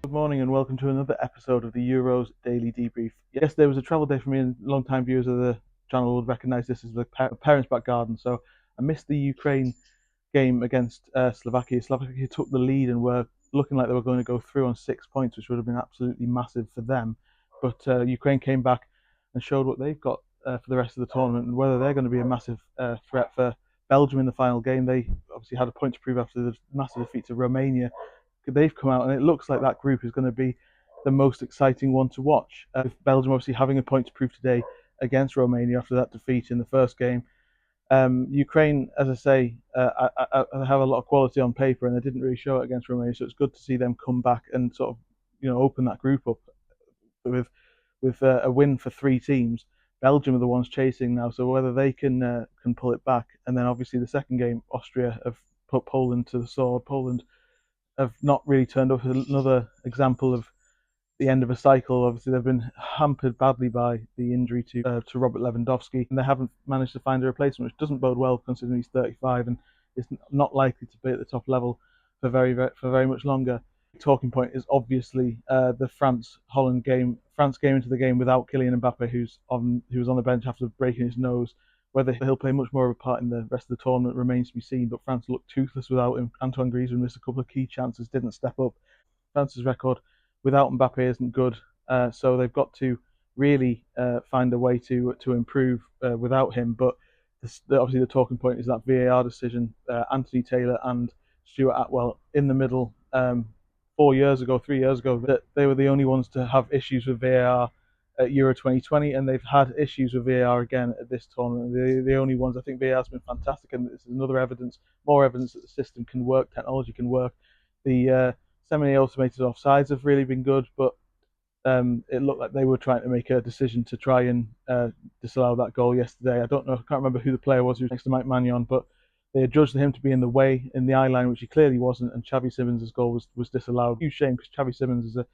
Good morning and welcome to another episode of the Euros Daily Debrief. Yesterday was a travel day for me, and long-time viewers of the channel would recognise this as the parents' back garden. So I missed the Ukraine game against Slovakia. Slovakia took the lead and were looking like they were going to go through on 6 points, which would have been absolutely massive for them. But Ukraine came back and showed what they've got for the rest of the tournament, and whether they're going to be a massive threat for Belgium in the final game. They obviously had a point to prove after the massive defeat to Romania. They've come out, and it looks like that group is going to be the most exciting one to watch. With Belgium obviously having a point to prove today against Romania after that defeat in the first game. Ukraine, as I say, I have a lot of quality on paper, and they didn't really show it against Romania. So it's good to see them come back and sort of, open that group up with a win for three teams. Belgium are the ones chasing now, so whether they can pull it back, and then obviously the second game, Austria have put Poland to the sword. Poland have not really turned up. Another example of the end of a cycle. Obviously, they've been hampered badly by the injury to Robert Lewandowski, and they haven't managed to find a replacement, which doesn't bode well considering he's 35 and is not likely to be at the top level for very much longer. The talking point is obviously the France-Holland game. France came into the game without Kylian Mbappe, who was on the bench after breaking his nose. Whether he'll play much more of a part in the rest of the tournament remains to be seen, but France looked toothless without him. Antoine Griezmann missed a couple of key chances, didn't step up. France's record without Mbappe isn't good, so they've got to really find a way to improve without him. But obviously the talking point is that VAR decision. Anthony Taylor and Stuart Atwell in the middle 3 years ago, that they were the only ones to have issues with VAR at Euro 2020, and they've had issues with VAR again at this tournament. They're the only ones. I think VAR has been fantastic, and this is more evidence that the system can work, technology can work. The semi-automated offsides have really been good, but it looked like they were trying to make a decision to try and disallow that goal yesterday. I can't remember who the player was who was next to Mike Maignan, but they adjudged him to be in the way in the eye line, which he clearly wasn't, and Xavi Simons' goal was disallowed. Huge shame, because Xavi Simons is a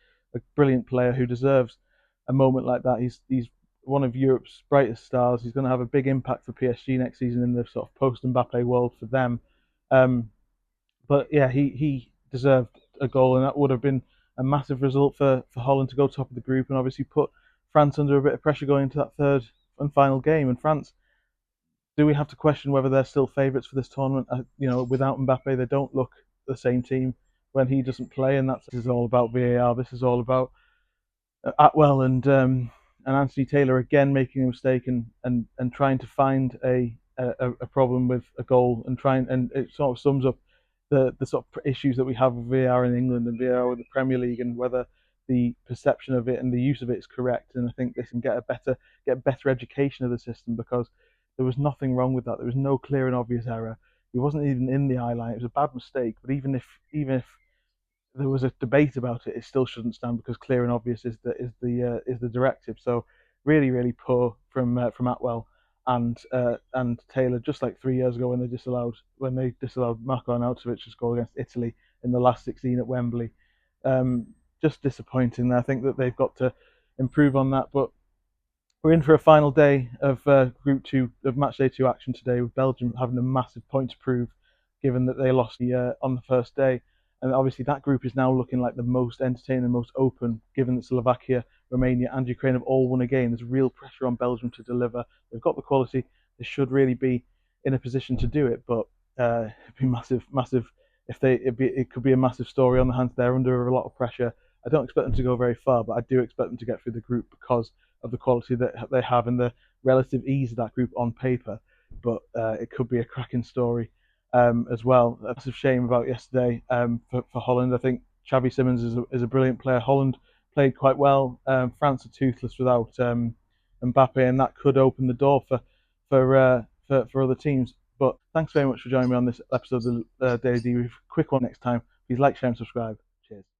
brilliant player who deserves a moment like that. He's one of Europe's brightest stars. He's going to have a big impact for PSG next season in the sort of post-Mbappe world for them. But yeah, he deserved a goal, and that would have been a massive result for Holland to go top of the group and obviously put France under a bit of pressure going into that third and final game. And France, do we have to question whether they're still favourites for this tournament? Without Mbappe, they don't look the same team when he doesn't play, and this is all about VAR. This is all about Atwell and Anthony Taylor again making a mistake and trying to find a problem with a goal, and it sort of sums up the sort of issues that we have with VAR in England and VAR with the Premier League, and whether the perception of it and the use of it is correct. And I think they can get better education of the system, because there was nothing wrong with that. There was no clear and obvious error. He wasn't even in the eye line. It was a bad mistake. But even if there was a debate about it, it still shouldn't stand, because clear and obvious is the directive. So really poor from Atwell and Taylor, just like 3 years ago when they disallowed Marko Arnautovic's goal against Italy in the last 16 at Wembley. Just disappointing. I think that they've got to improve on that. But we're in for a final day of Group 2 of Match Day 2 action today, with Belgium having a massive point to prove, given that they lost on the first day. And obviously that group is now looking like the most entertaining and most open, given that Slovakia, Romania and Ukraine have all won a game. There's real pressure on Belgium to deliver. They've got the quality. They should really be in a position to do it, but it'd be massive. It could be a massive story on the hands. They're under a lot of pressure. I don't expect them to go very far, but I do expect them to get through the group because of the quality that they have and the relative ease of that group on paper. But it could be a cracking story as well. That's a shame about yesterday for Holland. I think Xavi Simons is a brilliant player. Holland played quite well. France are toothless without Mbappe, and that could open the door for other teams. But thanks very much for joining me on this episode of the Daily Debrief. Quick one next time. Please like, share, and subscribe. Cheers.